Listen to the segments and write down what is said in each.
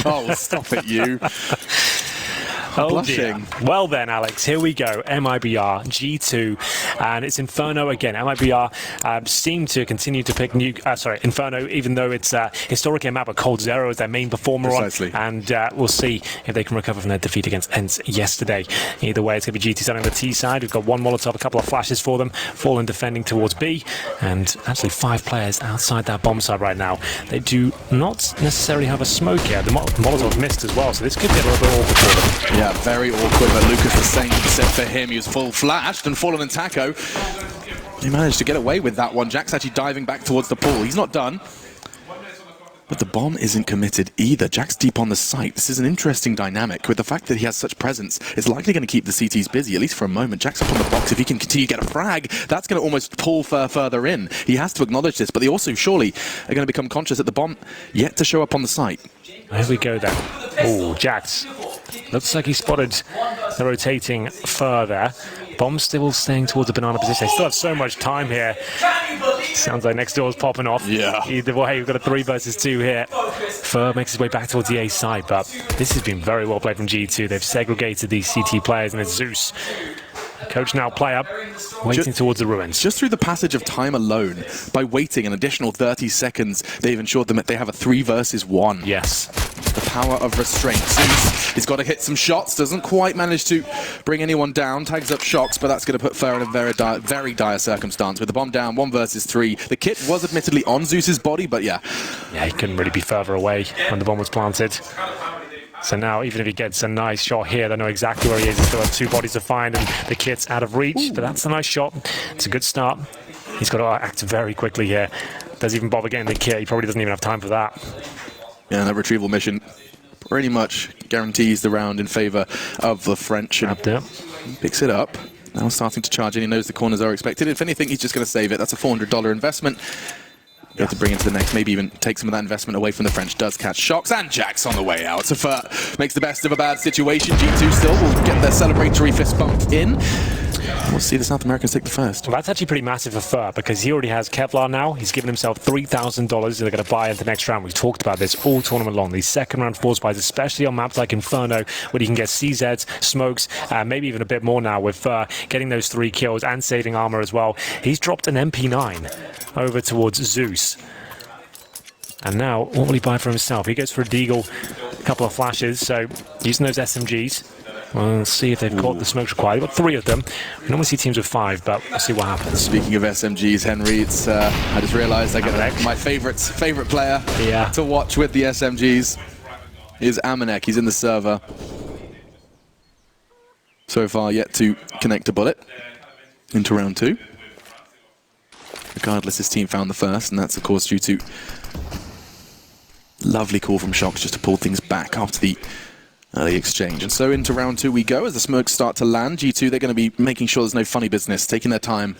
Oh, stop it, you. Oh Blushing. dear. Well then, Alex, here we go. MiBR, G2, and it's Inferno again. MiBR seem to continue to pick Inferno, even though it's historically a map of Cold Zero as their main performer Precisely. on. And we'll see if they can recover from their defeat against ENCE yesterday. Either way, it's going to be G2 starting on the T side. We've got one Molotov, a couple of flashes for them. Fallen defending towards B, and actually 5 players outside that bomb side right now. They do not necessarily have a smoke yet. The Molotov missed as well, so this could get a little bit awkward for them. Yeah, very awkward, but Lucas the same set for him. He was full flashed, and Fallen and Taco, he managed to get away with that one. Jack's actually diving back towards the pool. He's not done. But the bomb isn't committed either. Jack's deep on the site. This is an interesting dynamic. With the fact that he has such presence, it's likely going to keep the CTs busy, at least for a moment. Jack's up on the box. If he can continue to get a frag, that's going to almost pull further in. He has to acknowledge this, but they also surely are going to become conscious that the bomb yet to show up on the site. Here we go then. Oh, Jax. Looks like he spotted the rotating further. Bomb still staying towards the banana position. They still have so much time here. Sounds like next door's popping off. Yeah. Either way, we've got a 3 versus 2 here. Fur makes his way back towards the A side, but this has been very well played from G2. They've segregated these CT players, and it's Zeus. Coach now player, waiting towards the ruins. Just through the passage of time alone, by waiting an additional 30 seconds, they've ensured them that they have a 3 versus 1. Yes. The power of restraint. Zeus, he's got to hit some shots, doesn't quite manage to bring anyone down, tags up Shocks, but that's going to put Fur in a very dire circumstance. With the bomb down, 1 versus 3. The kit was admittedly on Zeus's body, but yeah. Yeah, he couldn't really be further away when the bomb was planted. So now, even if he gets a nice shot here, they know exactly where he is. He still has 2 bodies to find, and the kit's out of reach. Ooh. But that's a nice shot. It's a good start. He's got to act very quickly here. Doesn't even bother getting the kit. He probably doesn't even have time for that. Yeah, that retrieval mission pretty much guarantees the round in favor of the French. And picks it up. Now starting to charge in. He knows the corners are expected. If anything, he's just going to save it. That's a $400 investment. Got to bring it to the next, maybe even take some of that investment away from the French. Does catch Shocks, and Jack's on the way out. So Fur makes the best of a bad situation. G2 still will get their celebratory fist bump in. We'll see the South Americans take the first. Well, that's actually pretty massive for Fur, because he already has Kevlar now. He's given himself $3,000 they're going to buy into the next round. We've talked about this all tournament long. These second round force buys, especially on maps like Inferno, where you can get CZs, smokes, maybe even a bit more now with Fur getting those 3 kills and saving armor as well. He's dropped an MP9 over towards Zeus. And now, what will he buy for himself? He goes for a Deagle, a couple of flashes, so using those SMGs. We'll see if they've caught the smokes required. They've got 3 of them. We normally see teams with 5, but we'll see what happens. Speaking of SMGs, Henry, it's I just realized I get my favorite player to watch with the SMGs is Amanek. He's in the server. So far, yet to connect a bullet into round 2. Regardless, his team found the first, and that's, of course, due to lovely call from Shocks just to pull things back after the early exchange. And so into round 2 we go as the smokes start to land. G2, they're going to be making sure there's no funny business, taking their time.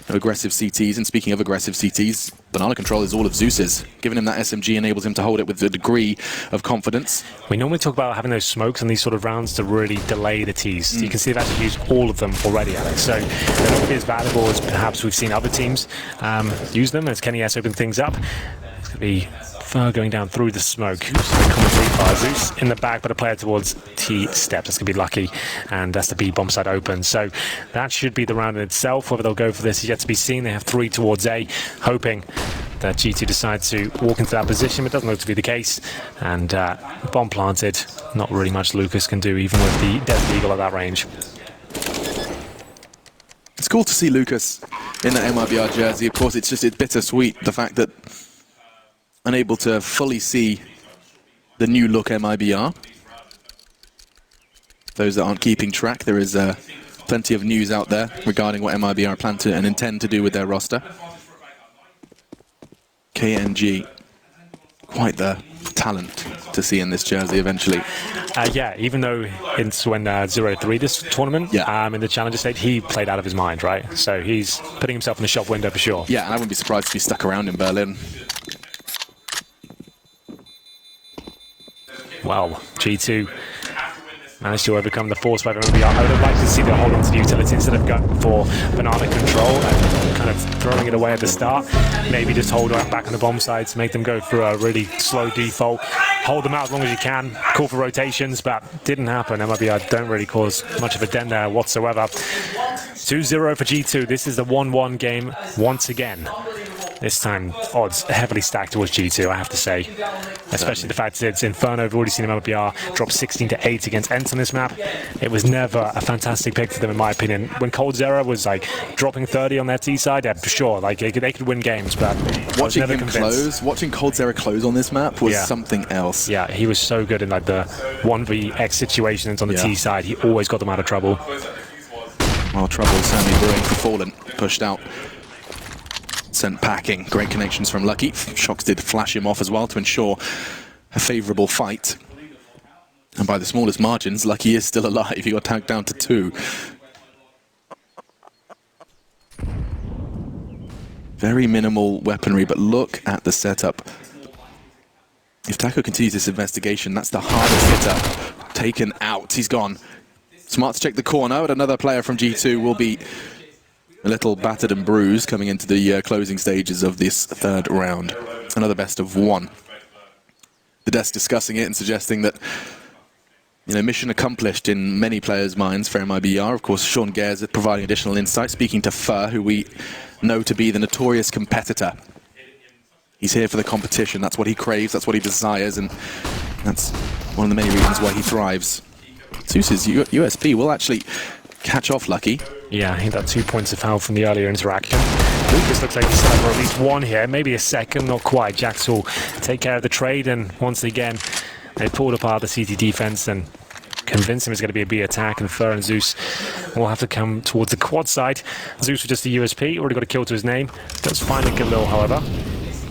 No aggressive CTs, and speaking of aggressive CTs, banana control is all of Zeus's. Giving him that SMG enables him to hold it with a degree of confidence. We normally talk about having those smokes in these sort of rounds to really delay the tees. You can see they've actually used all of them already, Alex. So they're not going to be as valuable as perhaps we've seen other teams use them as Kenny S open things up. It's going to be Fur going down through the smoke. Zeus in the back, but a player towards T steps. That's going to be lucky, and that's the B bomb side open. So that should be the round in itself. Whether they'll go for this is yet to be seen. They have 3 towards A, hoping that G2 decides to walk into that position, but it doesn't look to be the case. And bomb planted, not really much Lucas can do, even with the Desert Eagle at that range. It's cool to see Lucas in the MiBR jersey. Of course, it's bittersweet, the fact that unable to fully see the new look MiBR. Those that aren't keeping track, there is plenty of news out there regarding what MiBR plan to and intend to do with their roster. KNG, quite the talent to see in this jersey eventually. Yeah, even though it's when 0-3 this tournament, in the challenger state, he played out of his mind, right? So he's putting himself in the shop window for sure. Yeah, and I wouldn't be surprised if he stuck around in Berlin. Well, G2 managed to overcome the force by MiBR. I would have liked to see them hold on to the utility instead of going for banana control and kind kind of throwing it away at the start. Maybe just hold on back on the bomb side to make them go through a really slow default. Hold them out as long as you can. Call for rotations, but didn't happen. MiBR don't really cause much of a dent there whatsoever. 2-0 for G2. This is the 1-1 game once again. This time, odds heavily stacked towards G2, I have to say. Especially the fact that it's Inferno. We've already seen MiBR drop 16-8 against Ents on this map. It was never a fantastic pick for them, in my opinion. When Cold Zero was like dropping 30 on their T side, yeah, for sure, like they could win games, but watching him close, watching Cold Zero close on this map was something else. Yeah, he was so good in like the 1vx situations on the T side. He always got them out of trouble. Well, trouble certainly brewing for Fallen. Pushed out. Sent packing. Great connections from Lucky. Shox did flash him off as well to ensure a favourable fight. And by the smallest margins, Lucky is still alive. He got tagged down to 2. Very minimal weaponry, but look at the setup. If Taco continues this investigation, that's the hardest hitter taken out. He's gone. Smart to check the corner, but another player from G2 will be a little battered and bruised coming into the closing stages of this third round. Another best of 1. The desk discussing it and suggesting that, you know, mission accomplished in many players' minds for MiBR. Of course, Sean Gares providing additional insight, speaking to Fur, who we know to be the notorious competitor. He's here for the competition. That's what he craves, that's what he desires, and that's one of the many reasons why he thrives. Zeus's USP will actually catch off Lucky. Yeah, he got 2 points of foul from the earlier interaction. Lucas looks like he's set up for at least 1 here, maybe a second, not quite. Jax will take care of the trade, and once again, they pulled apart the CT defense and convince him it's going to be a B attack, and Fur and Zeus will have to come towards the quad side. Zeus with just the USP, already got a kill to his name. Does find a Galil, however.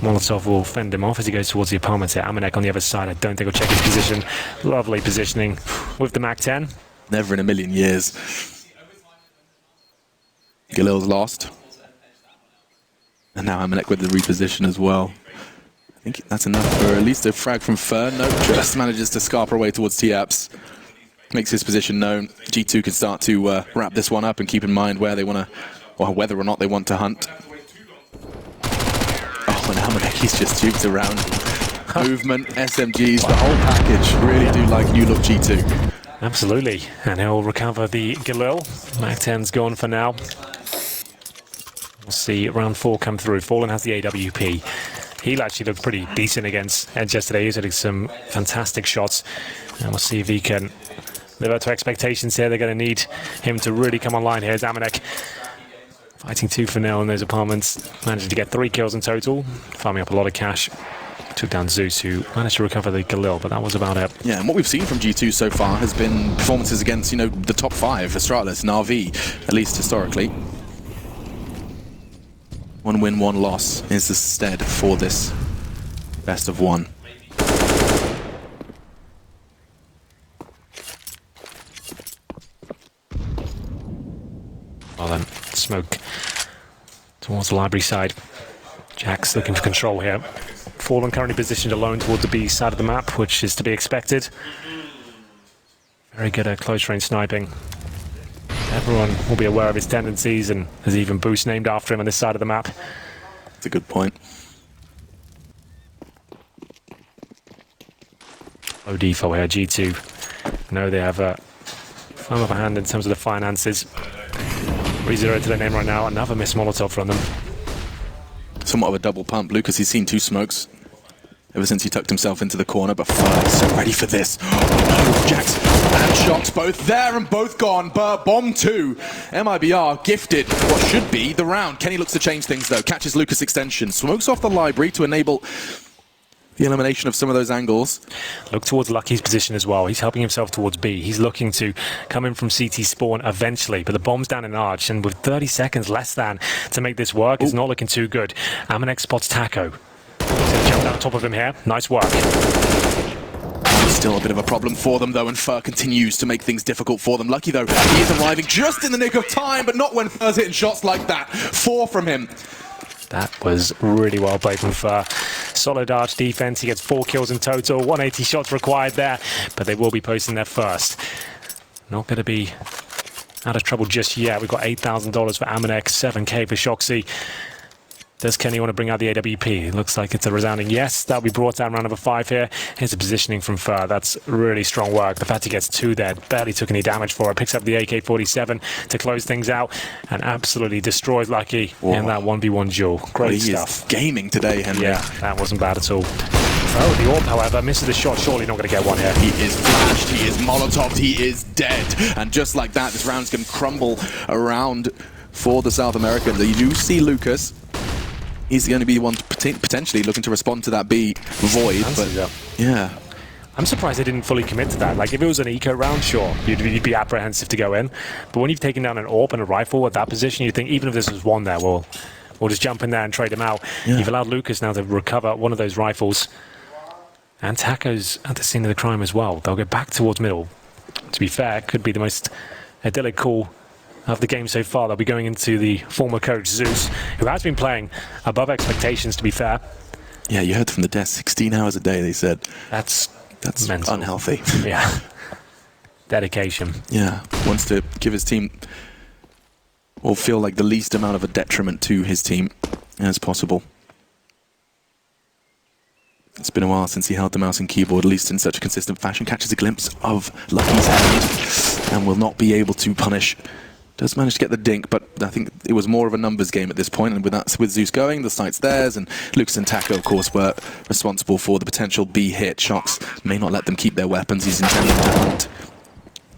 Molotov will fend him off as he goes towards the apartments here. Amanek on the other side, I don't think he'll check his position. Lovely positioning with the MAC-10. Never in a million years. Galil's lost. And now Amanek with the reposition as well. I think that's enough for at least a frag from Fur. No, just manages to scarper away towards T-Apps. Makes his position known. G2 can start to wrap this one up and keep in mind where they want to, or whether or not they want to hunt. Oh, and Amanek, he's just duped around. Movement, SMGs, the whole package. Really do like new look G2. Absolutely, and he'll recover the Galil. MAC-10's gone for now. We'll see round 4 come through. Fallen has the AWP. He actually looked pretty decent against Edge yesterday. He's hitting some fantastic shots. And we'll see if he can live up to expectations here. They're going to need him to really come online here. Amanek fighting 2-0 in those apartments. Managing to get 3 kills in total. Farming up a lot of cash. Took down Zeus, who managed to recover the Galil, but that was about it. Yeah, and what we've seen from G2 so far has been performances against, you know, the top 5, Starladder and RV, at least historically. 1 win, 1 loss is the stead for this best of 1. Well then, smoke towards the library side. Jax looking for control here. Fallen currently positioned alone towards the B side of the map, which is to be expected. Very good at close range sniping. Everyone will be aware of his tendencies, and there's even boost named after him on this side of the map. That's a good point. Low defo here, G2. No, they have a firm upper hand in terms of the finances. 3-0 to their name right now. Another missed Molotov from them. Somewhat of a double pump. Lucas, he's seen 2 smokes ever since he tucked himself into the corner, but Fur is so ready for this. Oh, no, Jax and Shox both there and both gone. Bomb 2. MiBR gifted what should be the round. Kenny looks to change things though. Catches Lucas extension. Smokes off the library to enable the elimination of some of those angles. Look towards Lucky's position as well. He's helping himself towards B. He's looking to come in from CT spawn eventually, but the bomb's down in Arch, and with 30 seconds less than to make this work, it's not looking too good. Amanek spots Taco. He's going to jump down on top of him here. Nice work. Still a bit of a problem for them though, and Fur continues to make things difficult for them. Lucky though, he is arriving just in the nick of time, but not when Fur's hitting shots like that. 4 from him. That was really well played from Fur. Solid Arch defense. He gets 4 kills in total. 180 shots required there, but they will be posting their first. Not going to be out of trouble just yet. We've got $8,000 for Amanek, 7K for Shoxy. Does Kenny want to bring out the AWP? It looks like it's a resounding yes. That'll be brought down round number 5 here. Here's the positioning from Fur. That's really strong work. The fact he gets 2 there, barely took any damage for it. Picks up the AK-47 to close things out and absolutely destroys Lucky in that 1v1 duel. Great stuff. He is gaming today, Henry. Yeah, that wasn't bad at all. Fur with the AWP, however, misses the shot. Surely not going to get one here. He is flashed, he is molotoved, he is dead. And just like that, this round's going to crumble around for the South Americans. You do see Lucas. He's going to be the one potentially looking to respond to that B void, but yeah. I'm surprised they didn't fully commit to that. Like, if it was an eco round, sure, you'd be apprehensive to go in. But when you've taken down an AWP and a rifle at that position, you think, even if this was one there, we'll just jump in there and trade him out. Yeah. You've allowed Lucas now to recover one of those rifles. And Taco's at the scene of the crime as well. They'll go back towards middle. To be fair, could be the most idyllic call of the game so far. They'll be going into the former coach, Zeus, who has been playing above expectations, to be fair. Yeah, you heard from the desk, 16 hours a day, they said. That's mental. Unhealthy. Yeah. Dedication. Yeah, wants to give his team, or feel like the least amount of a detriment to his team as possible. It's been a while since he held the mouse and keyboard, at least in such a consistent fashion. Catches a glimpse of Lucky's hand and will not be able to punish. Does manage to get the dink, but I think it was more of a numbers game at this point, and with Zeus going, the site's theirs, and Lucas and Taco, of course, were responsible for the potential B hit. Shox may not let them keep their weapons. He's intending to hunt.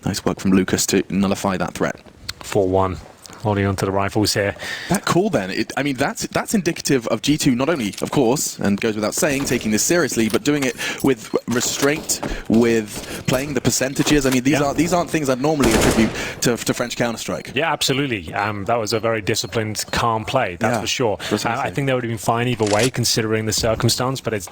Nice work from Lucas to nullify that threat. 4-1. Holding on to the rifles here. That call then, I mean, that's indicative of G2 not only, of course, and goes without saying, taking this seriously, but doing it with restraint, with playing the percentages. I mean, these aren't things I'd normally attribute to French Counter-Strike. Yeah, absolutely. That was a very disciplined, calm play, that's for sure. I think they would have been fine either way, considering the circumstance, but it's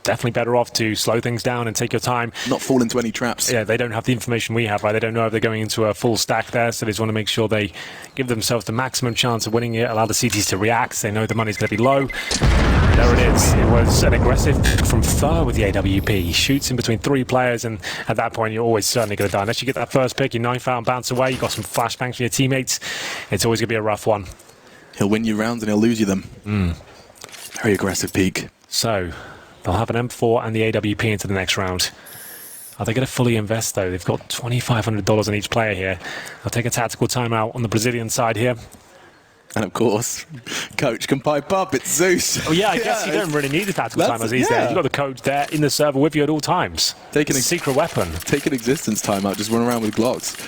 definitely better off to slow things down and take your time. Not fall into any traps. Yeah, they don't have the information we have, right? They don't know if they're going into a full stack there, so they just want to make sure they give themselves the maximum chance of winning it, allow the CTs to react. They know the money's going to be low. There it is. It was an aggressive from Fur with the AWP. He shoots in between 3 players, and at that point, you're always certainly going to die. Unless you get that first pick, you knife out and bounce away, you've got some flashbangs from your teammates. It's always going to be a rough one. He'll win you rounds and he'll lose you them. Very aggressive peak. So they'll have an M4 and the AWP into the next round. Are they going to fully invest, though? They've got $2,500 on each player here. They'll take a tactical timeout on the Brazilian side here. And of course, coach can pipe up. It's Zeus. Oh, yeah, I guess you don't really need a tactical timeout these days. You've got the coach there in the server with you at all times. Taking a secret weapon. Take an existence timeout. Just run around with Glocks.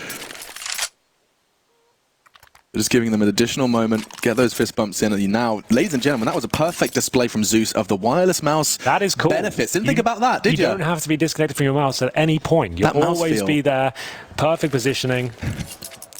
Just giving them an additional moment, get those fist bumps in. And now, ladies and gentlemen, that was a perfect display from Zeus of the wireless mouse. That is cool. Benefits. Didn't think about that, did you? You don't have to be disconnected from your mouse at any point. You'll always be there. Perfect positioning.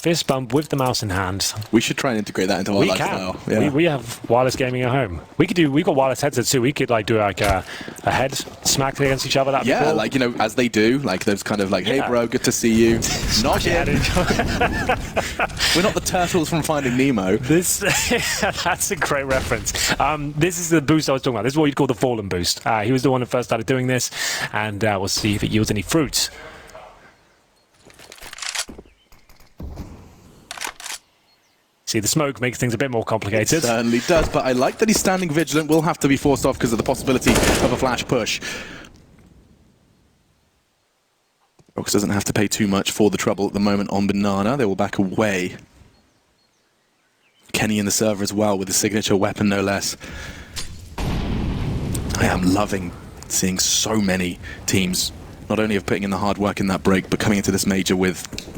Fist bump with the mouse in hand. We should try and integrate that into our lifestyle. Yeah. We have wireless gaming at home. We've got wireless headsets too. We could like do like a head smack against each other. That'd be cool. Like, you know, as they do, like those kind of like, hey bro, good to see you. Not yet. We're not the turtles from Finding Nemo. That's a great reference. This is the boost I was talking about. This is what you'd call the Fallen boost. He was the one who first started doing this, and we'll see if it yields any fruits. See, the smoke makes things a bit more complicated. It certainly does, but I like that he's standing vigilant. Will have to be forced off because of the possibility of a flash push. Rox doesn't have to pay too much for the trouble at the moment on Banana. They will back away. Kenny in the server as well with the signature weapon, no less. I am loving seeing so many teams not only of putting in the hard work in that break, but coming into this major with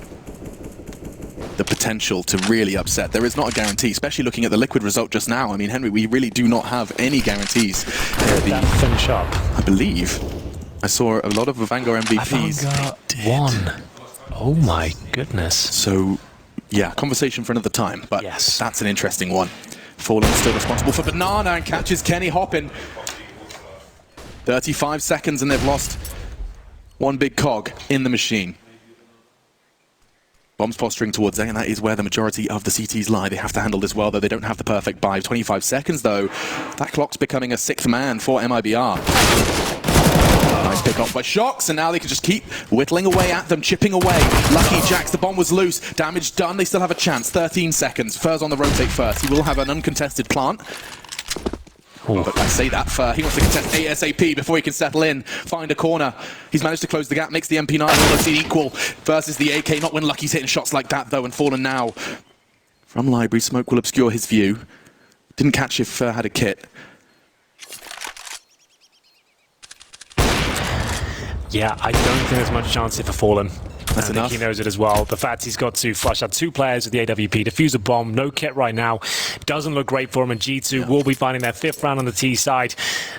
the potential to really upset. There is not a guarantee, especially looking at the Liquid result just now. I mean, Henry, we really do not have any guarantees. That finish up. I believe I saw a lot of Vanguard MVPs. Vanguard won. Oh my goodness. So, yeah, conversation for another time, but yes, that's an interesting one. Fallen still responsible for Banana and catches Kenny hopping. 35 seconds and they've lost one big cog in the machine. Bombs posturing towards A, and that is where the majority of the CTs lie. They have to handle this well, though they don't have the perfect buy. 25 seconds, though. That clock's becoming a 6th man for MiBR. Nice pick up by Shox, and now they can just keep whittling away at them, chipping away. Lucky Jax, the bomb was loose. Damage done, they still have a chance. 13 seconds. Fur's on the rotate first. He will have an uncontested plant. But I say that Fur, he wants to contest ASAP before he can settle in, find a corner. He's managed to close the gap, makes the MP9 almost equal versus the AK. Not when Lucky's hitting shots like that though, and Fallen now. From Library, smoke will obscure his view. Didn't catch if Fur had a kit. Yeah, I don't think there's much chance here for Fallen. That's enough. He knows it as well. The fact he's got to flush out 2 players with the AWP, defuse a bomb, no kit right now, doesn't look great for him, and G2 will be finding their 5th round on the T side,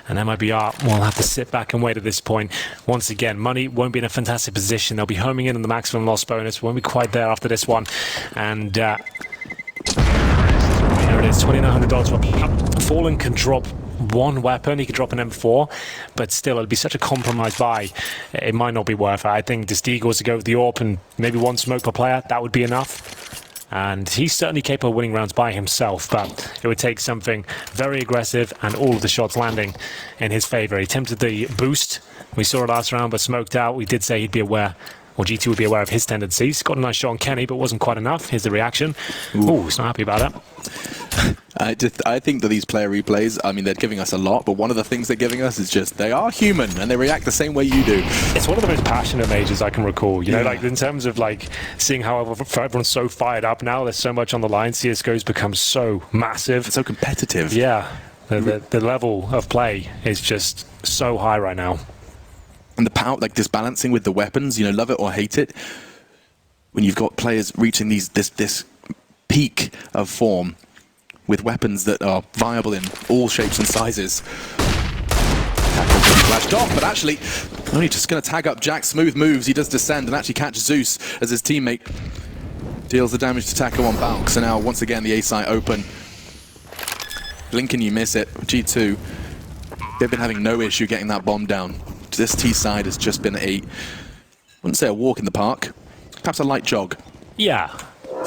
and MiBR will have to sit back and wait at this point. Once again, Money won't be in a fantastic position. They'll be homing in on the maximum loss bonus. Won't be quite there after this one. And there it is, $2,900 for Fallen can drop 1 weapon, he could drop an M4, but still it'd be such a compromised buy. It might not be worth it. I think Destig was to go with the AWP and maybe 1 smoke per player, that would be enough. And he's certainly capable of winning rounds by himself, but it would take something very aggressive and all of the shots landing in his favor. He attempted the boost, we saw it last round, but smoked out. We did say he'd be aware, or G2 would be aware of his tendencies. Got a nice shot on Kenny, but wasn't quite enough. Here's the reaction. Ooh, he's not happy about that. I think that these player replays, I mean, they're giving us a lot, but one of the things they're giving us is just, they are human, and they react the same way you do. It's one of the most passionate majors I can recall, you know, like in terms of like seeing how everyone's so fired up now, there's so much on the line, CSGO's become so massive. It's so competitive. Yeah, the level of play is just so high right now. And the power, like this balancing with the weapons, you know, love it or hate it, when you've got players reaching this peak of form, with weapons that are viable in all shapes and sizes. Tackle flashed off, but actually, only just going to tag up Jack. Smooth moves, he does descend and actually catch Zeus as his teammate deals the damage to Taco on Balk. So now, once again, the A site open. Blink and you miss it. G2, they've been having no issue getting that bomb down. This T side has just been I wouldn't say a walk in the park, perhaps a light jog. Yeah,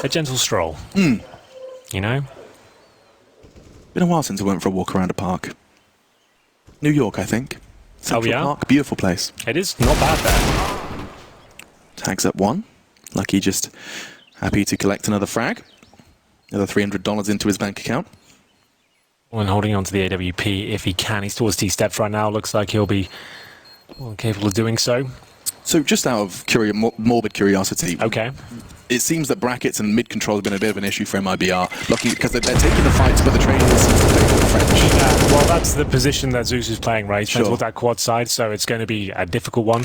a gentle stroll. You know? Been a while since I went for a walk around a park. New York, I think. Central Park, beautiful place. It is not bad there. Tags up 1. Lucky just happy to collect another frag. Another $300 into his bank account. And holding on to the AWP if he can. He's towards T-step right now. Looks like he'll be capable of doing so. So just out of morbid curiosity. Okay. It seems that brackets and mid-control have been a bit of an issue for MiBR. Lucky because they're taking the fights, but the training seems to favor the French. Well, that's the position that Zeus is playing, right? He's playing with that quad side, so it's going to be a difficult one.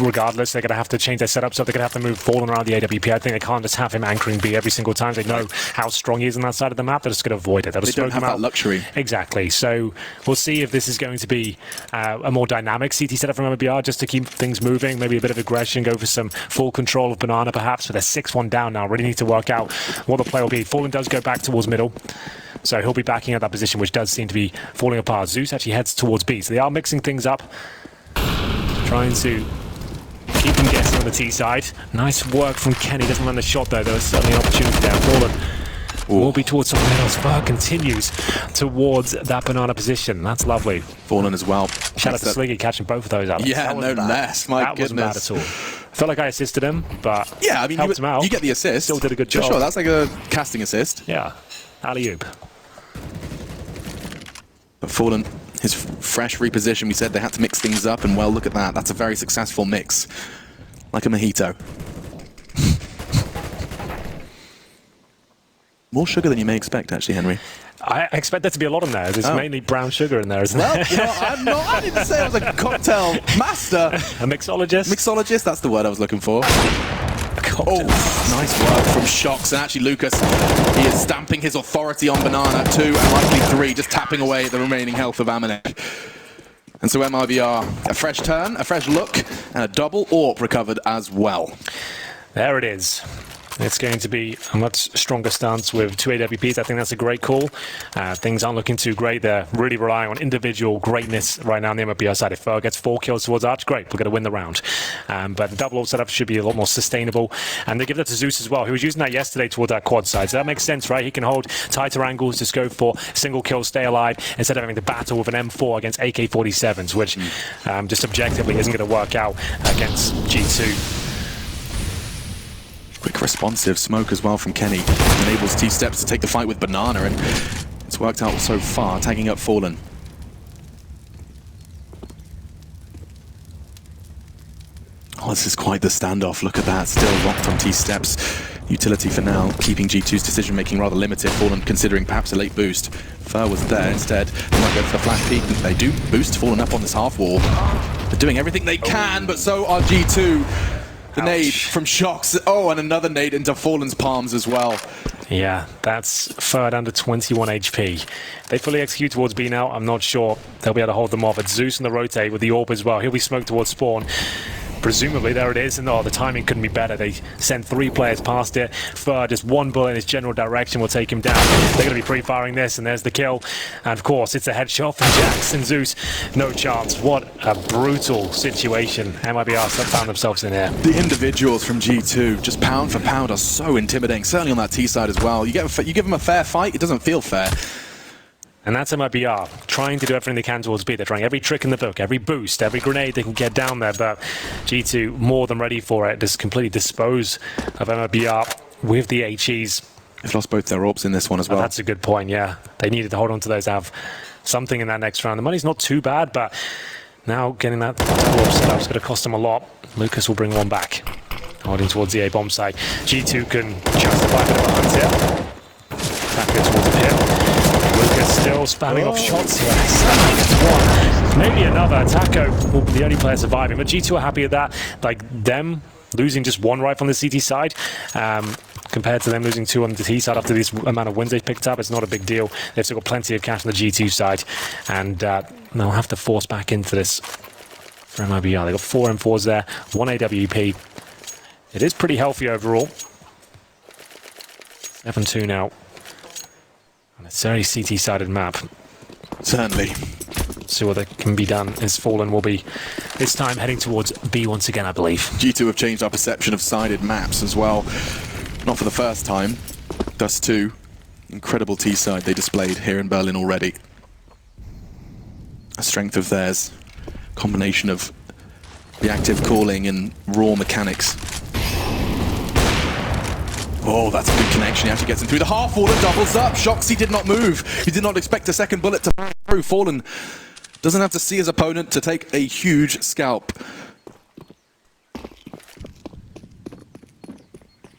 Regardless, they're going to have to change their setup, so they're going to have to move Fallen around the AWP. I think they can't just have him anchoring B every single time. They know how strong he is on that side of the map. They're just going to avoid it. They don't have that luxury. Exactly. So we'll see if this is going to be a more dynamic CT setup from MiBR, just to keep things moving. Maybe a bit of aggression, go for some full control of Banana, perhaps, with a 6-1 down now. Really need to work out what the play will be. Fallen does go back towards middle, so he'll be backing out that position, which does seem to be falling apart. Zeus actually heads towards B, so they are mixing things up, trying to keep them guessing on the T side. Nice work from Kenny. Doesn't land the shot though. There was certainly an opportunity there. Fallen will be towards someone else. Fur continues towards that Banana position. That's lovely. Fallen as well. Shout out to Sliggy catching both of those, Alex. Yeah, no less. My goodness. That wasn't bad at all. I felt like I assisted him, but yeah, I mean, helped him out. You get the assist. Still did a good job. Sure, that's like a casting assist. Yeah, alley-oop. But Fallen, his fresh reposition, we said they had to mix things up, and well, look at that. That's a very successful mix. Like a mojito. More sugar than you may expect, actually, Henry. I expect there to be a lot in there. There's mainly brown sugar in there, isn't there? Well, you know, I didn't say I was a cocktail master. A mixologist? Mixologist, that's the word I was looking for. Oh, nice work from Shox. And actually, Lucas, he is stamping his authority on Banana. 2 and likely 3, just tapping away the remaining health of Amanek. And so MiBR, a fresh turn, a fresh look, and a double AWP recovered as well. There it is. It's going to be a much stronger stance with 2 AWPs. I think that's a great call. Things aren't looking too great. They're really relying on individual greatness right now on the MiBR side. If Fer gets 4 kills towards Arch, great, we're going to win the round. But the double ult setup should be a lot more sustainable. And they give that to Zeus as well, who was using that yesterday toward that quad side. So that makes sense, right? He can hold tighter angles, just go for single kill, stay alive, instead of having to battle with an M4 against AK-47s, which just objectively isn't going to work out against G2. Quick responsive smoke as well from Kenny. Enables T-Steps to take the fight with Banana, and it's worked out so far, tagging up Fallen. Oh, this is quite the standoff. Look at that, still locked on T-Steps. Utility for now, keeping G2's decision-making rather limited. Fallen considering perhaps a late boost. Fer was there instead. They might go for the flash peek. They do boost Fallen up on this half wall. They're doing everything they can, but so are G2. The nade from Shox. Oh, and another nade into Fallen's palms as well. Yeah, that's Fer under 21 HP. They fully execute towards B now. I'm not sure they'll be able to hold them off. It's Zeus on the rotate with the AWP as well. He'll be smoked towards spawn. Presumably, there it is, and the timing couldn't be better. They sent 3 players past it. Fer, just 1 bullet in his general direction will take him down. They're going to be pre-firing this, and there's the kill. And of course, it's a headshot from Jax and Zeus. No chance. What a brutal situation MiBR found themselves in here. The individuals from G2, just pound for pound, are so intimidating, certainly on that T side as well. You give them a fair fight, it doesn't feel fair. And that's MiBR, trying to do everything they can towards B. They're trying every trick in the book, every boost, every grenade they can get down there, but G2 more than ready for it. Just completely dispose of MiBR with the HEs. They've lost both their orbs in this one as well. That's a good point, yeah. They needed to hold on to those, have something in that next round. The money's not too bad, but now getting that orb set up is going to cost them a lot. Lucas will bring one back, holding towards the A bomb site. G2 can justify a bit of a hunt here. Back goes towards the pit. Lucas still spamming off shots here. One. Maybe another. Taco will be the only player surviving, but G2 are happy at that. Like them losing just 1 rifle on the CT side, compared to them losing 2 on the T side after this amount of wins they've picked up, it's not a big deal. They've still got plenty of cash on the G2 side, and they'll have to force back into this for MiBR. They've got 4 M4s there, 1 AWP. It is pretty healthy overall. 7-2 now. It's a very CT-sided map. Certainly. See what can be done as Fallen will be this time heading towards B once again, I believe. G2 have changed our perception of sided maps as well. Not for the first time. Dust 2. Incredible T-side they displayed here in Berlin already. A strength of theirs. Combination of reactive calling and raw mechanics. Oh, that's a good connection. He actually gets him through the half wall and doubles up. Shoxy did not move. He did not expect a second bullet to pass through. Fallen doesn't have to see his opponent to take a huge scalp. You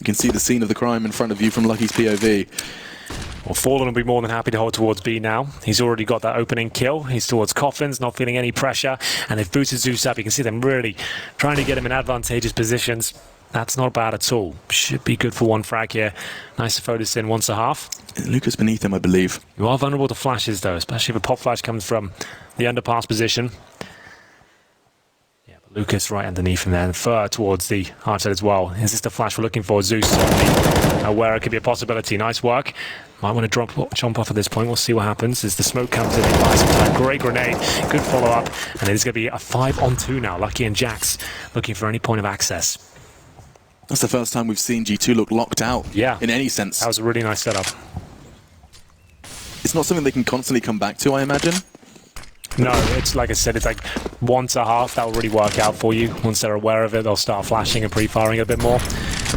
can see the scene of the crime in front of you from Lucky's POV. Well, Fallen will be more than happy to hold towards B now. He's already got that opening kill. He's towards Coffins, not feeling any pressure. And they've boosted Zeus up. You can see them really trying to get him in advantageous positions. That's not bad at all. Should be good for 1 frag here. Nice to throw this in once a half. Lucas beneath him, I believe. You are vulnerable to flashes, though, especially if a pop flash comes from the underpass position. Yeah, but Lucas right underneath him there, and Fer towards the hard side as well. Is this the flash we're looking for? Zeus where it could be a possibility. Nice work. Might want to jump off at this point. We'll see what happens as the smoke comes in. They buy some time. Great grenade. Good follow-up. And it's going to be a 5-on-2 now. Lucky and Jax looking for any point of access. That's the first time we've seen G2 look locked out, in any sense. That was a really nice setup. It's not something they can constantly come back to, I imagine. No, it's like I said, it's like once a half, that will really work out for you. Once they're aware of it, they'll start flashing and pre-firing a bit more.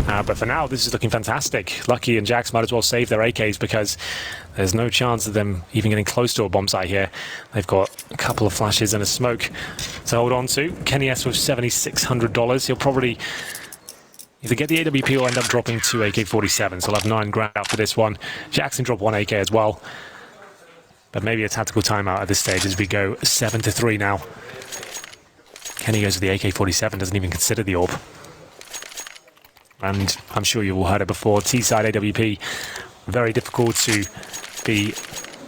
But for now, this is looking fantastic. Lucky and Jax might as well save their AKs because there's no chance of them even getting close to a bomb site here. They've got a couple of flashes and a smoke to hold on to. Kenny S with $7,600. He'll probably either get the AWP or end up dropping 2 AK-47s. So he'll have 9 grand after this one. Jackson dropped 1 AK as well. But maybe a tactical timeout at this stage as we go 7-3 now. Kenny goes with the AK-47, doesn't even consider the AWP. And I'm sure you've all heard it before, T-side AWP, very difficult to be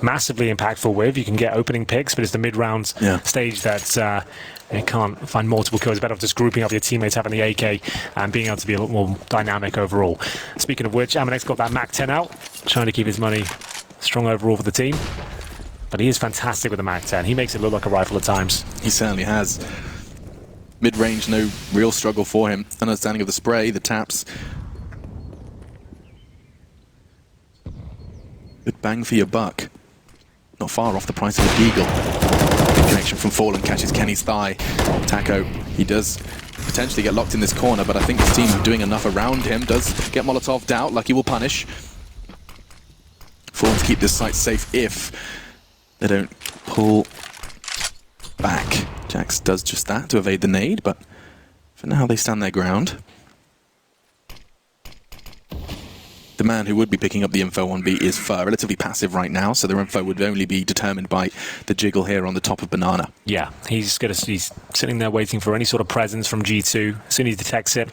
massively impactful with. You can get opening picks, but it's the mid-round stage that You can't find multiple kills. It's better off just grouping up your teammates, having the AK, and being able to be a lot more dynamic overall. Speaking of which, Amanek's got that MAC-10 out, trying to keep his money strong overall for the team. But he is fantastic with the MAC-10. He makes it look like a rifle at times. He certainly has. Mid-range, no real struggle for him. Understanding of the spray, the taps. Good bang for your buck. Not far off the price of a deagle. Good connection from Fallen, catches Kenny's thigh. Taco, he does potentially get locked in this corner, but I think his team doing enough around him. Does get Molotov'd out. Lucky will punish. Fallen to keep this site safe if they don't pull back. Jax does just that to evade the nade, but for now they stand their ground. The man who would be picking up the info on B is Fur, relatively passive right now, so their info would only be determined by the jiggle here on the top of Banana. Yeah, he's sitting there waiting for any sort of presence from G2. As soon as he detects it,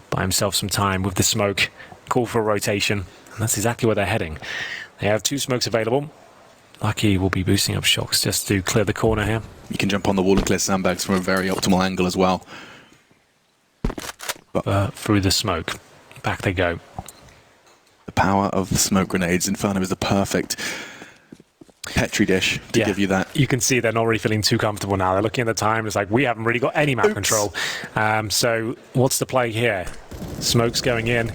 buy himself some time with the smoke, call for a rotation, and that's exactly where they're heading. They have 2 smokes available. Lucky will be boosting up shocks just to clear the corner here. You can jump on the wall and clear sandbags from a very optimal angle as well. Through the smoke. Back they go. The power of the smoke grenades. Inferno is the perfect petri dish to give you that. You can see they're not really feeling too comfortable now. They're looking at the time. It's like, we haven't really got any map control. So what's the play here? Smoke's going in.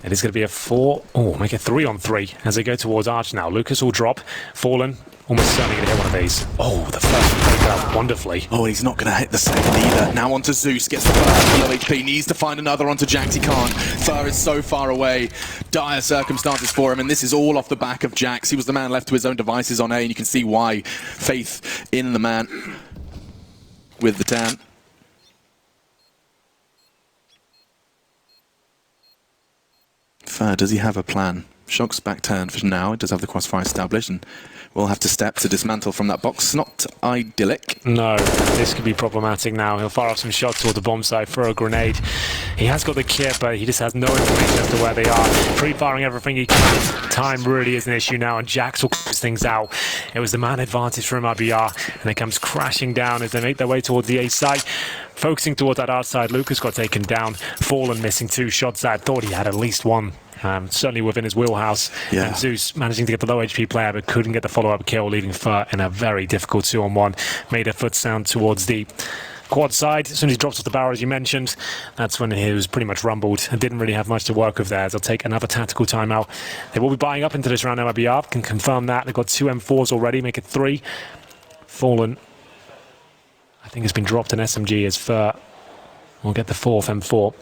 It is going to be a 4, make it 3-on-3 as they go towards Arch now. Lucas will drop. Fallen, almost certainly going to hit one of these. Oh, the first one played out wonderfully. Oh, he's not going to hit the second either. Now onto Zeus, gets the first below HP, needs to find another onto Jax, he can't. Fur is so far away. Dire circumstances for him, and this is all off the back of Jax. He was the man left to his own devices on A, and you can see why. Faith in the man with the tan. Fur, does he have a plan? Shock's back turned for now. It does have the crossfire established, and we'll have to step to dismantle from that box. Not idyllic. No, this could be problematic now. He'll fire off some shots toward the bomb site, throw a grenade. He has got the kit, but he just has no information as to where they are. Pre-firing everything he can. Time really is an issue now, and Jax will close things out. It was the man advantage from MiBR, and it comes crashing down as they make their way towards the A site. Focusing towards that outside, Lucas got taken down. Fallen missing 2 shots. I thought he had at least 1. Certainly within his wheelhouse. Yeah. And Zeus managing to get the low HP player, but couldn't get the follow-up kill, leaving Fur in a very difficult 2-on-1. Made a foot sound towards the quad side. As soon as he drops off the barrel, as you mentioned, that's when he was pretty much rumbled and didn't really have much to work with there. They'll take another tactical timeout. They will be buying up into this round. MiBR can confirm that. They've got 2 M4s already, make it 3. Fallen, I think, has been dropped an SMG as Fur will get the 4th M4.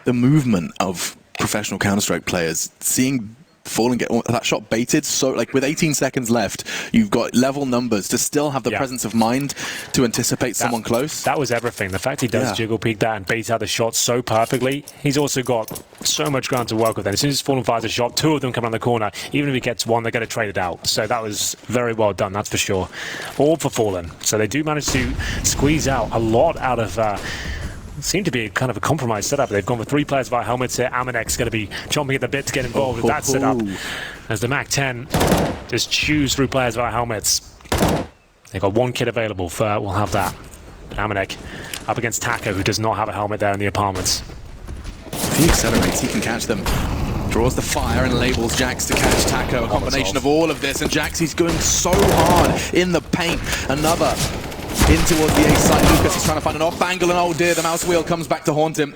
The movement of professional Counter-Strike players, seeing Fallen get that shot baited, so like with 18 seconds left, you've got level numbers to still have the presence of mind to anticipate someone close. That was everything. The fact he does jiggle peek that and bait out the shot so perfectly, he's also got so much ground to work with. And as soon as Fallen fires a shot, 2 of them come around the corner. Even if he gets 1, they're going to trade it out. So that was very well done, that's for sure. All for Fallen. So they do manage to squeeze out a lot out of seemed to be kind of a compromised setup. They've gone with 3 players via helmets here. Amanek's going to be chomping at the bit to get involved with that setup. As the MAC-10 just chews through players via helmets. They've got 1 kit available. Fur will have that. Amanek up against Taco, who does not have a helmet there in the apartments. If he accelerates, he can catch them. Draws the fire and labels Jax to catch Taco. A combination of all of this, and Jax, he's going so hard in the paint. Another in towards the A side. Lucas is trying to find an off angle, and oh dear, the mouse wheel comes back to haunt him.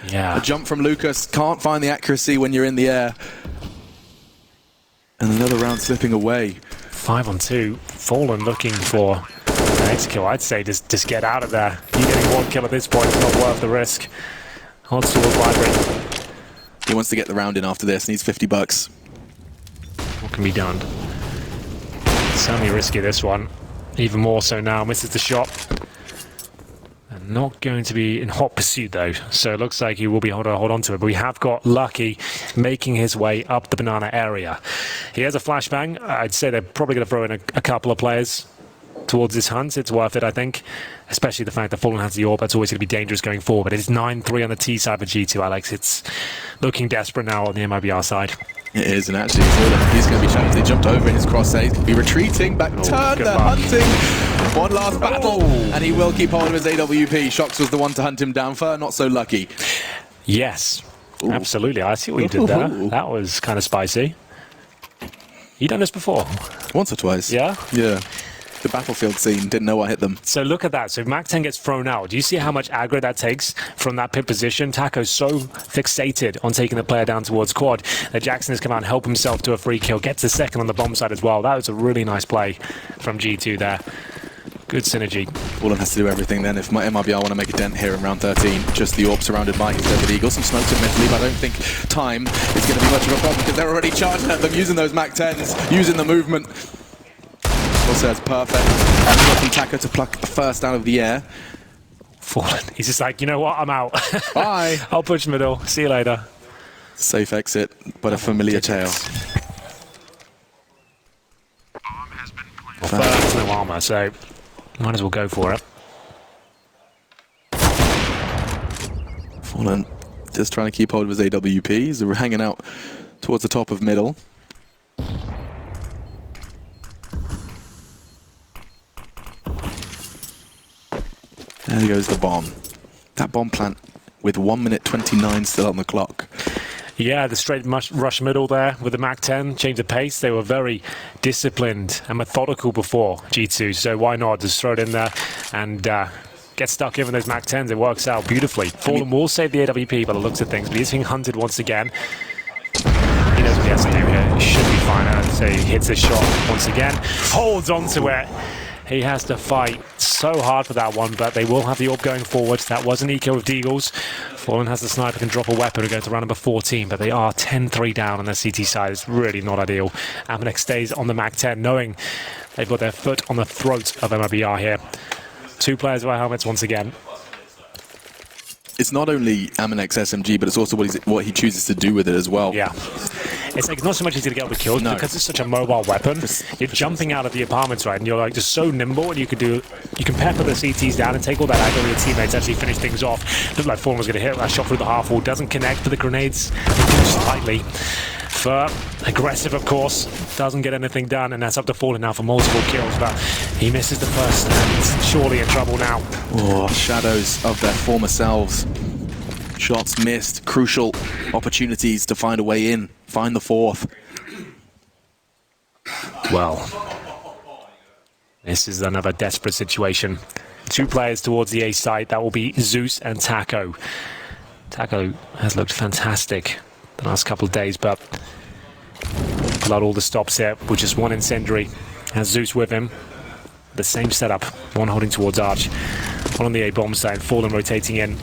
Yeah. A jump from Lucas, can't find the accuracy when you're in the air. And another round slipping away. 5-on-2. Fallen looking for the next kill. I'd say just get out of there. You getting 1 kill at this point is not worth the risk. Odds towards library. He wants to get the round in after this, needs 50 bucks. What can be done? Certainly risky, this one. Even more so now. Misses the shot. And not going to be in hot pursuit though, so it looks like he will be hold on to it. But we have got Lucky making his way up the banana area. He has a flashbang. I'd say they're probably going to throw in a couple of players towards this hunt. It's worth it, I think. Especially the fact that Fallen has the orb. That's always going to be dangerous going forward. But it's 9-3 on the T side for G2, Alex. It's looking desperate now on the MiBR side. It is, and actually Fallen, he's going to be challenged. They jumped over in his cross A. He's going to be retreating, back turn, they're hunting. One last battle, and he will keep hold of his AWP. Shox was the one to hunt him down. Fur, not so lucky. Yes, absolutely. I see what you did there. That was kind of spicy. You done this before? Once or twice. Yeah? Yeah. The battlefield scene, didn't know I hit them. So look at that. So Mac-10 gets thrown out. Do you see how much aggro that takes from that pit position? Taco's so fixated on taking the player down towards quad that Jackson has come out and helped himself to a free kill. Gets the second on the bomb side as well. That was a really nice play from G2 there. Good synergy. Fallen has to do everything then if MiBR want to make a dent here in round 13. Just the AWP surrounded by his Desert Eagle. Some smokes admittedly, but I don't think time is going to be much of a problem because they're already charging at them, using those Mac-10s, using the movement. Also, it's perfect. And looking Taco to pluck the first out of the air. Fallen. He's just like, you know what? I'm out. Bye. I'll push middle. See you later. Safe exit, but a familiar tale. Well, first, no armor, so might as well go for it. Fallen just trying to keep hold of his AWPs. They're hanging out towards the top of middle. There goes the bomb. That bomb plant with 1 minute 29 still on the clock. Yeah, the straight rush middle there with the Mac-10, change the pace. They were very disciplined and methodical before G2, so why not just throw it in there and get stuck in with those Mac-10s. It works out beautifully. Fallen will save the AWP by the looks of things, but he's being hunted once again. He knows what he has to do here. He should be fine. So he hits his shot once again, holds on to it. He has to fight so hard for that one, but they will have the AWP going forward. That was an eco with Deagles. Fallen has the sniper, can drop a weapon and go to round number 14, but they are 10-3 down on their CT side. It's really not ideal. Amanex stays on the Mac-10, knowing they've got their foot on the throat of MiBR here. Two players with helmets once again. It's not only Amanex SMG, but it's also what he chooses to do with it as well. Yeah. It's like not so much easy to get all the kills, because it's such a mobile weapon. You're jumping out of the apartments, right, and you're like just so nimble, and you can pepper the CTs down and take all that aggro with your teammates, actually finish things off. Looked like Fallen was going to hit that shot through the half wall, doesn't connect, but the grenades do slightly. Fur, aggressive of course, doesn't get anything done, and that's up to Fallen now for multiple kills, but he misses the first, and he's surely in trouble now. Oh, shadows of their former selves. Shots missed, crucial opportunities to find a way in, find the fourth. Well, this is another desperate situation. Two players towards the A site, that will be Zeus and Taco. Taco has looked fantastic the last couple of days, but pull out all the stops here with just one incendiary. Has Zeus with him. The same setup, one holding towards Arch, one on the A bomb side, Fallen rotating in.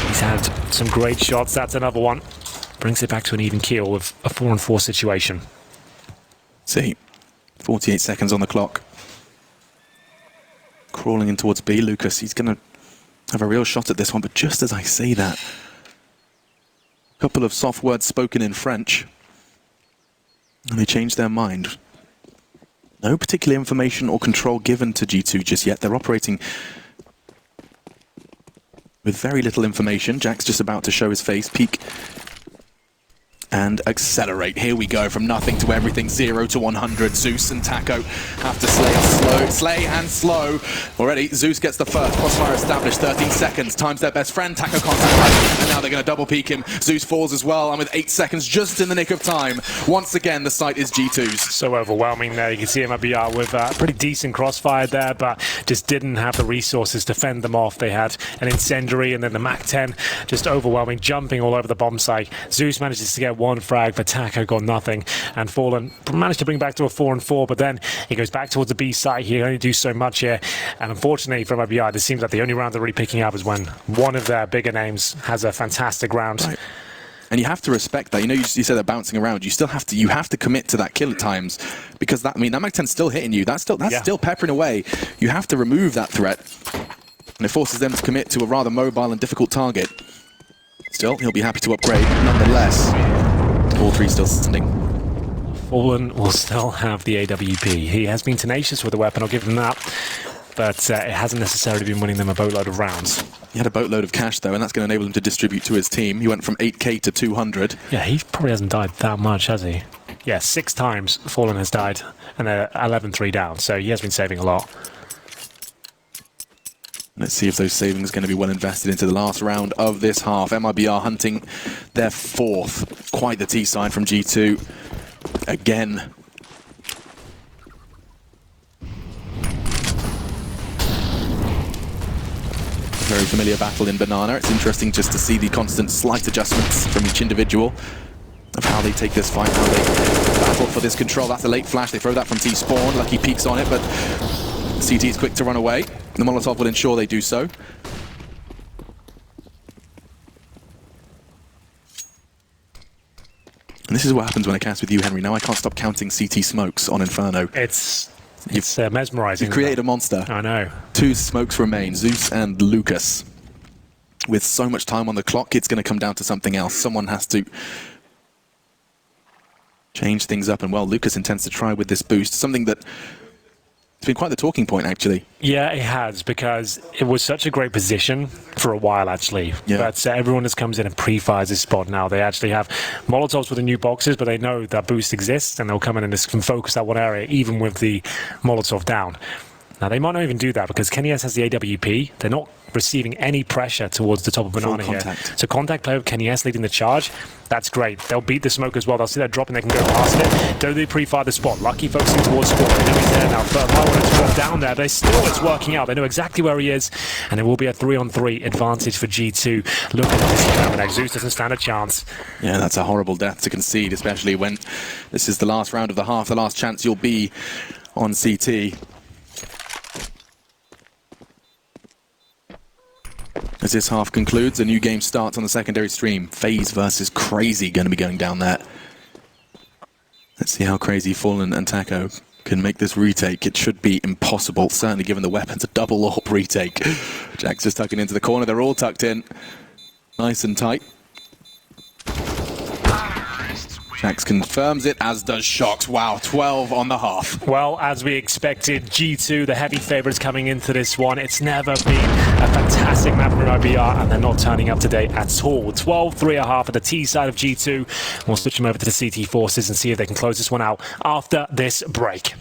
He's had some great shots, that's another one. Brings it back to an even keel with a 4-on-4 situation. See, 48 seconds on the clock. Crawling in towards B, Lucas, he's going to have a real shot at this one, but just as I say that, a couple of soft words spoken in French, and they changed their mind. No particular information or control given to G2 just yet. They're operating with very little information. Jack's just about to show his face, peek, and accelerate. Here we go, from nothing to everything, 0 to 100. Zeus and Taco have to slay and slow. Already, Zeus gets the first. Crossfire established, 13 seconds. Time's their best friend. Taco can't stand, and now they're going to double peek him. Zeus falls as well, and with 8 seconds, just in the nick of time. Once again, the site is G2's. So overwhelming there. You can see MiBR with a pretty decent crossfire there, but just didn't have the resources to fend them off. They had an incendiary, and then the Mac-10 just overwhelming, jumping all over the bomb site. Zeus manages to get one frag, but Taco got nothing, and Fallen managed to bring back to a 4-on-4, but then he goes back towards the B site. He can only do so much here, and unfortunately for MiBR, it seems like the only round they're really picking up is when one of their bigger names has a fantastic round. Right. And you have to respect that. You know, you said they're bouncing around. You still have to commit to that kill at times, because that Mac-10's still hitting you. That's still peppering away. You have to remove that threat, and it forces them to commit to a rather mobile and difficult target. Still, he'll be happy to upgrade nonetheless. All three still standing. Fallen will still have the AWP. He has been tenacious with the weapon, I'll give him that, but it hasn't necessarily been winning them a boatload of rounds. He had a boatload of cash though, and that's going to enable him to distribute to his team. He went from 8k to 200. Yeah, he probably hasn't died that much, has he? yeah, 6 times Fallen has died, and they're 11-3 down, so he has been saving a lot. Let's see if those savings are going to be well invested into the last round of this half. MiBR hunting their 4th. Quite the T-side from G2. Again. Very familiar battle in Banana. It's interesting just to see the constant slight adjustments from each individual of how they take this fight, how they battle for this control. That's a late flash. They throw that from T-spawn. Lucky peeks on it, but CT is quick to run away. The Molotov will ensure they do so. And this is what happens when I cast with you, Henry. Now I can't stop counting CT smokes on Inferno. It's mesmerizing. You've created a monster. I know. 2 smokes remain, Zeus and Lucas. With so much time on the clock, it's going to come down to something else. Someone has to change things up, and well, Lucas intends to try with this boost, something that it's been quite the talking point, actually. Yeah, it has, because it was such a great position for a while, actually. Yeah. But everyone just comes in and pre-fires this spot now. They actually have Molotovs with the new boxes, but they know that boost exists, and they'll come in and just focus that one area, even with the Molotov down. Now, they might not even do that, because KennyS has the AWP. They're not receiving any pressure towards the top of Banana here. So contact play with KennyS leading the charge. That's great. They'll beat the smoke as well. They'll see that drop and they can go past it. Do they pre-fire the spot? Lucky focusing towards Squad. They know he's there now. But I wanted to drop down there. They still, it's working out. They know exactly where he is. And it will be a 3-on-3 advantage for G2. Look at this now. Zeus doesn't stand a chance. Yeah, that's a horrible death to concede, especially when this is the last round of the half, the last chance you'll be on CT. As this half concludes, a new game starts on the secondary stream. FaZe versus Crazy going to be going down there. Let's see how Crazy, Fallen and Taco can make this retake. It should be impossible, certainly given the weapons. A double AWP retake. Jax just tucking into the corner. They're all tucked in. Nice and tight. Jax confirms it, as does Shox. Wow, 12 on the half. Well, as we expected, G2, the heavy favourites coming into this one. It's never been a fantastic map for MiBR, and they're not turning up today at all. 12-3 a half at the T side of G2. We'll switch them over to the CT forces and see if they can close this one out after this break.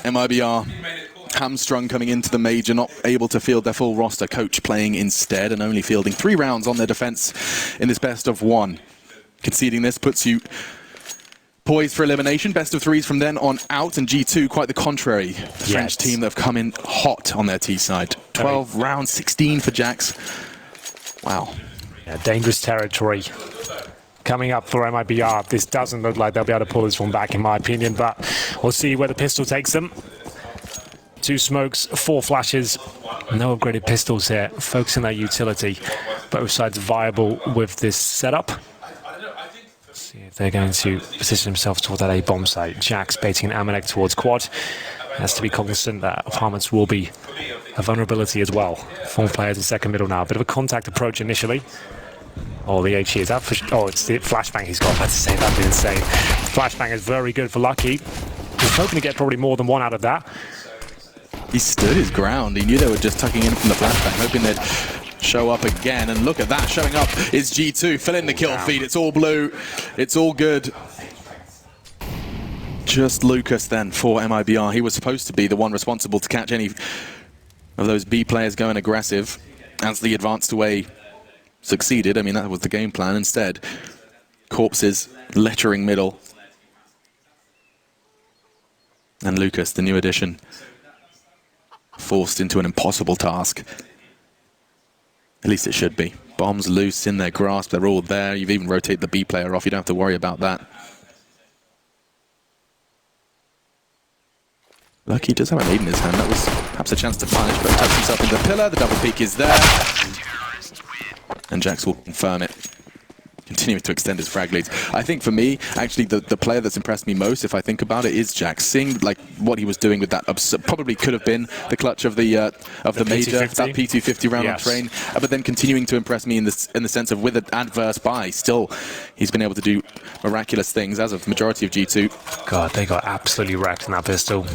MiBR hamstrung coming into the major, not able to field their full roster. Coach playing instead and only fielding 3 rounds on their defense in this best of 1. Conceding this puts you poised for elimination. Best of 3s from then on out, and G2 quite the contrary. The French team that have come in hot on their T side. 12 rounds, 16 for Jax. Wow. Yeah, dangerous territory coming up for MiBR. This doesn't look like they'll be able to pull this one back, in my opinion, but we'll see where the pistol takes them. 2 smokes, 4 flashes, no upgraded pistols here, focusing their utility. Both sides viable with this setup. Let's see if they're going to position themselves towards that A bomb site. Jax baiting an Amanek towards quad. Has to be cognizant that apartments will be a vulnerability as well. 4 players in second middle now. A bit of a contact approach initially. Oh, the HE is out for... Oh, it's the flashbang he's got. I had to say, that'd be insane. Flashbang is very good for Lucky. He's hoping to get probably more than one out of that. He stood his ground. He knew they were just tucking in from the flashbang, hoping they'd show up again. And look at that, showing up is G2. Fill in the kill feed. It's all blue. It's all good. Just Lucas then for MiBR. He was supposed to be the one responsible to catch any of those B players going aggressive as the advanced away succeeded. I mean, that was the game plan. Instead, corpses littering middle. And Lucas, the new addition, forced into an impossible task. At least it should be. Bombs loose in their grasp. They're all there. You've even rotated the B player off. You don't have to worry about that. Lucky does have a nade in his hand. That was perhaps a chance to punish, but tucks himself into the pillar. The double peek is there. And Jax will confirm it. Continuing to extend his frag leads. I think for me, actually, the player that's impressed me most, if I think about it, is Jax. Seeing like what he was doing with that, probably could have been the clutch of the major, that P250 round on train. But then continuing to impress me in the sense of with an adverse buy, still he's been able to do miraculous things as of the majority of G2. God, they got absolutely wrecked in that pistol.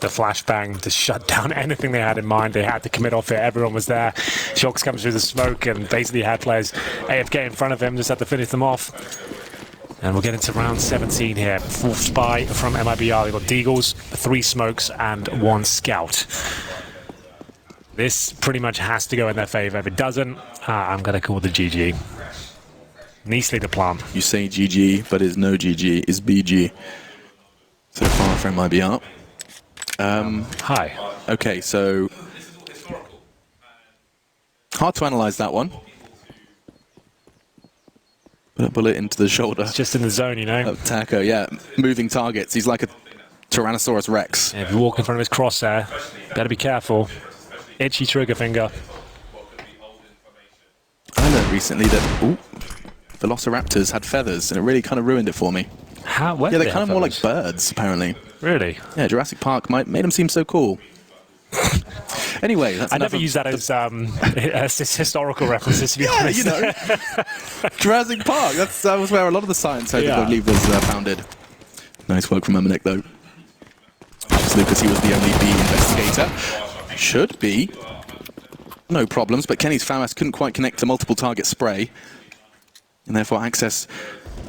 The flashbang to shut down anything they had in mind. They had to commit off it. Everyone was there. Shocks comes through the smoke and basically had players AFK in front of him, just had to finish them off. And we'll get into round 17 here. Full spy from MiBR. They've got Deagles, 3 smokes, and 1 scout. This pretty much has to go in their favor. If it doesn't, I'm going to call the GG. Nicely the plant. You say GG, but it's no GG, it's BG. So far from MiBR. Hi. Okay, so hard to analyze that one. Put a bullet into the shoulder. It's just in the zone, you know. Of Taco, yeah. Moving targets. He's like a Tyrannosaurus Rex. Yeah, if you walk in front of his crosshair, better be careful. Itchy trigger finger. I learned recently that Velociraptors had feathers, and it really kind of ruined it for me. How? Where Yeah, they're kind of more like birds, apparently. Really? Yeah, Jurassic Park made them seem so cool. Anyway, that's I never use that as historical references, to be honest. You know. Jurassic Park, that was where a lot of the science, I believe, was founded. Nice work from Emmerich, though. Lucas, he was the only B investigator. Should be. No problems, but Kenny's FAMAS couldn't quite connect to multiple target spray. And therefore access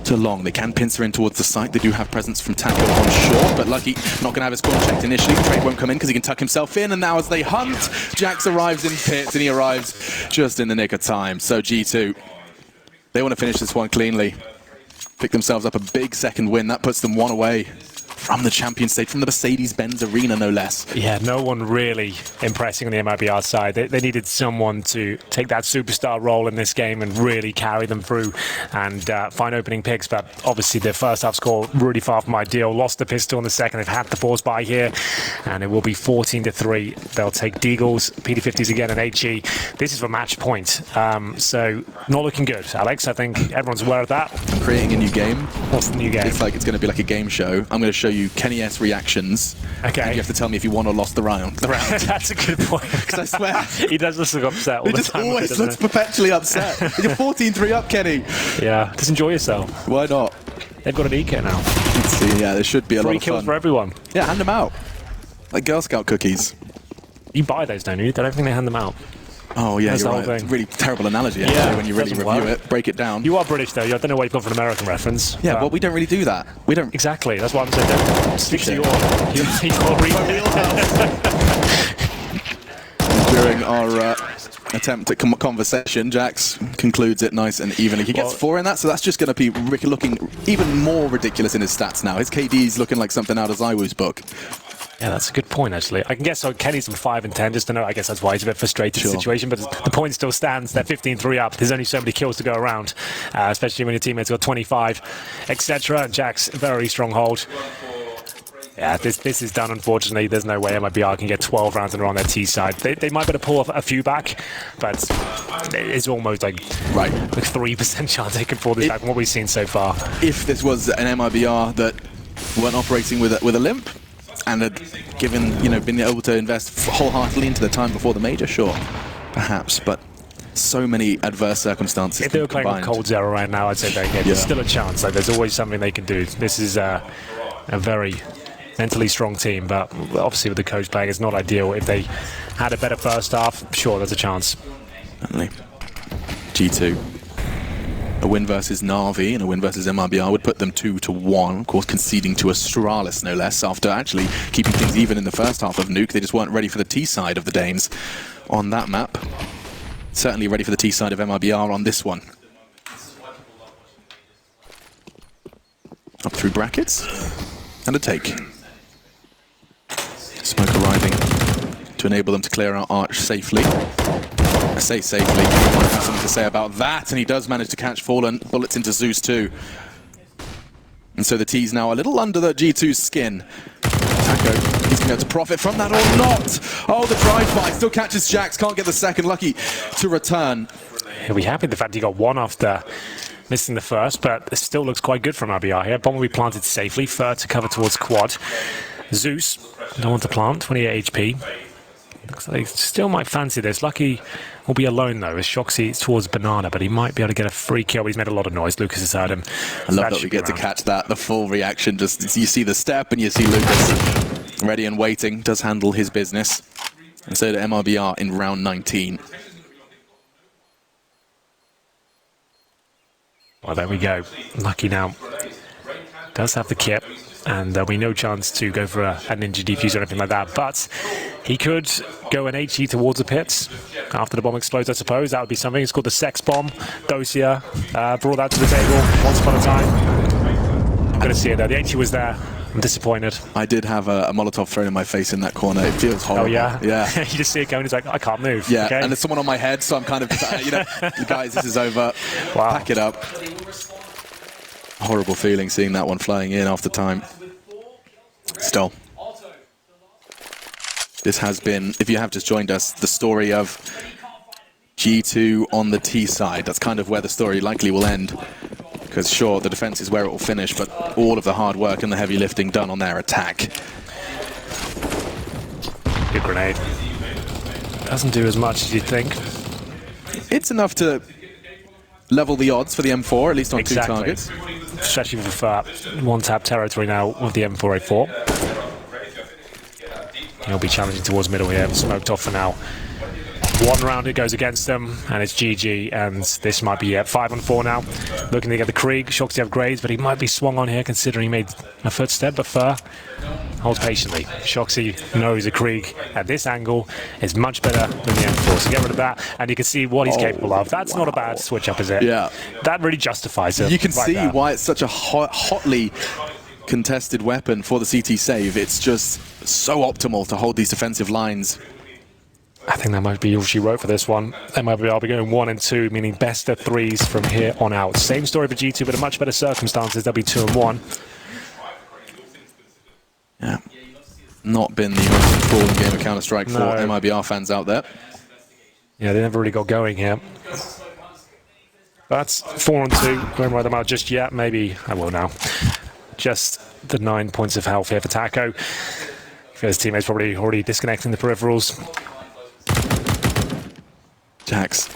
to long. They can pincer in towards the site. They do have presence from Taco on short, but Lucky not going to have his corner checked initially. The trade won't come in because he can tuck himself in, and now as they hunt, Jax arrives in pit, and he arrives just in the nick of time. So G2, they want to finish this one cleanly. Pick themselves up a big second win. That puts them 1 away from the champion stage, from the Mercedes-Benz Arena, no less. Yeah, no one really impressing on the MiBR side. They needed someone to take that superstar role in this game and really carry them through and find opening picks. But obviously, their first half score really far from ideal. Lost the pistol in the second. They've had to pause by here, and it will be 14-3. They'll take Deagles, PD50s again, and HE. This is for match point. So not looking good, Alex. I think everyone's aware of that. I'm creating a new game. What's the new game? It's going to be like a game show. I'm going to show you Kenny S reactions. Okay. And you have to tell me if you won or lost the round. That's a good point. Because I swear, he does just look upset all the time. He just always looks perpetually upset. You're 14-3 up, Kenny. Yeah, just enjoy yourself. Why not? They've got an eco now. Let's see, yeah, there should be a lot of fun. 3 kills for everyone. Yeah, hand them out. Like Girl Scout cookies. You buy those, don't you? I don't think they hand them out. Oh, yeah, That's you're the right. whole It's thing. a really terrible analogy, actually, when you really doesn't review work. it. Break it down. You are British, though. I don't know why you've gone for an American reference. Yeah, well, we don't really do that. We don't... Exactly. That's why I'm saying don't stick to your During our attempt at conversation, Jax concludes it nice and evenly. He gets 4 in that, so that's just going to be looking even more ridiculous in his stats now. His KD's looking like something out of Zywoo's book. Yeah, that's a good point, actually. I can guess so Kenny's from 5 and 10, just to know. I guess that's why he's a bit frustrated in the situation, but the point still stands. They're 15-3 up. There's only so many kills to go around, especially when your teammates got 25, etc. Jax, very strong hold. Yeah, this is done, unfortunately. There's no way MiBR can get 12 rounds in a row on their T side. They might be able to pull off a few back, but it's almost like 3% chance they can pull this back from what we've seen so far. If this was an MiBR that weren't operating with a limp, and had been able to invest wholeheartedly into the time before the major, sure, perhaps, but so many adverse circumstances. If they were playing with Cold Zero right now, I'd say there's still a chance. Like, there's always something they can do. This is a very mentally strong team, but obviously with the coach playing, it's not ideal. If they had a better first half, sure, there's a chance. Certainly. G2. A win versus Na'Vi and a win versus MiBR would put them 2-1, of course conceding to Astralis no less, after actually keeping things even in the first half of Nuke. They just weren't ready for the T side of the Danes on that map. Certainly ready for the T side of MiBR on this one. Up through brackets, and a take. Smoke arriving to enable them to clear out Arch safely. I say safely, I might have something to say about that, and he does manage to catch Fallen. Bullets into Zeus too. And so the T's now a little under the G2's skin. Taco, he's going to be able to profit from that or not. Oh, the drive-by still catches Jax, can't get the second, lucky to return. He'll be happy with the fact he got one after missing the first, but it still looks quite good from MiBR here. Bomb will be planted safely, third to cover towards quad. Zeus, don't want to plant, 28 HP. Looks like he still might fancy this. Lucky will be alone though, as Shoxy towards Banana, but he might be able to get a free kill. He's made a lot of noise. Lucas has heard him. I love that we get to catch that, the full reaction. Just you see the step and you see Lucas ready and waiting, does handle his business. And so to MiBR in round 19. Well, there we go. Lucky now does have the kit, and there'll be no chance to go for a ninja defuse or anything like that, but he could go an HE towards the pits after the bomb explodes, I suppose. That would be something. It's called the Sex Bomb. Dosia brought that to the table once upon a time. I'm going to see it there. The HE was there. I'm disappointed. I did have a Molotov thrown in my face in that corner. It feels horrible. Oh, yeah? Yeah. You just see it going, it's like, I can't move. Yeah, okay? and there's someone on my head, so I'm kind of, guys, this is over. Wow. Pack it up. Horrible feeling seeing that one flying in after time. Still. This has been, if you have just joined us, the story of G2 on the T side. That's kind of where the story likely will end. Because sure, the defense is where it will finish, but all of the hard work and the heavy lifting done on their attack. Good grenade. Doesn't do as much as you'd think. It's enough to level the odds for the M4, at least on two targets. Especially for one-tap territory now with the M4A4. He'll be challenging towards middle here, smoked off for now. One round it goes against them, and it's GG, and this might be 5 on 4 now. Looking to get the Krieg, Shoxy upgrades, but he might be swung on here considering he made a footstep, but Fur holds patiently. Shoxy knows the Krieg at this angle is much better than the M4, so get rid of that, and you can see what he's capable of. That's not a bad switch up, is it? Yeah. That really justifies it. You can right see there. why it's such a hotly contested weapon for the CT save. It's just so optimal to hold these defensive lines. I think that might be all she wrote for this one. I'll be going 1 and 2, meaning best of 3s from here on out. Same story for G2, but in much better circumstances. They'll be 2 and 1. Yeah, not been the most enthralling game of Counter-Strike for MiBR fans out there. Yeah, they never really got going here. That's 4 and 2. Won't write them out just yet. Maybe I will now. Just the 9 points of health here for Taco. His teammates probably already disconnecting the peripherals. Jax,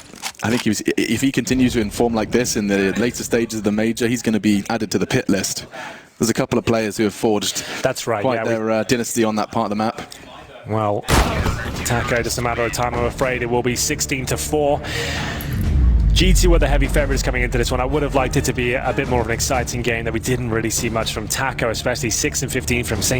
I think if he continues to inform like this in the later stages of the major, he's going to be added to the pit list. There's a couple of players who have forged quite their dynasty on that part of the map. Well, Taco, just a matter of time, I'm afraid. It will be 16-4. G2 were the heavy favourites coming into this one. I would have liked it to be a bit more of an exciting game that we didn't really see much from Taco, especially 6 and 15 from St.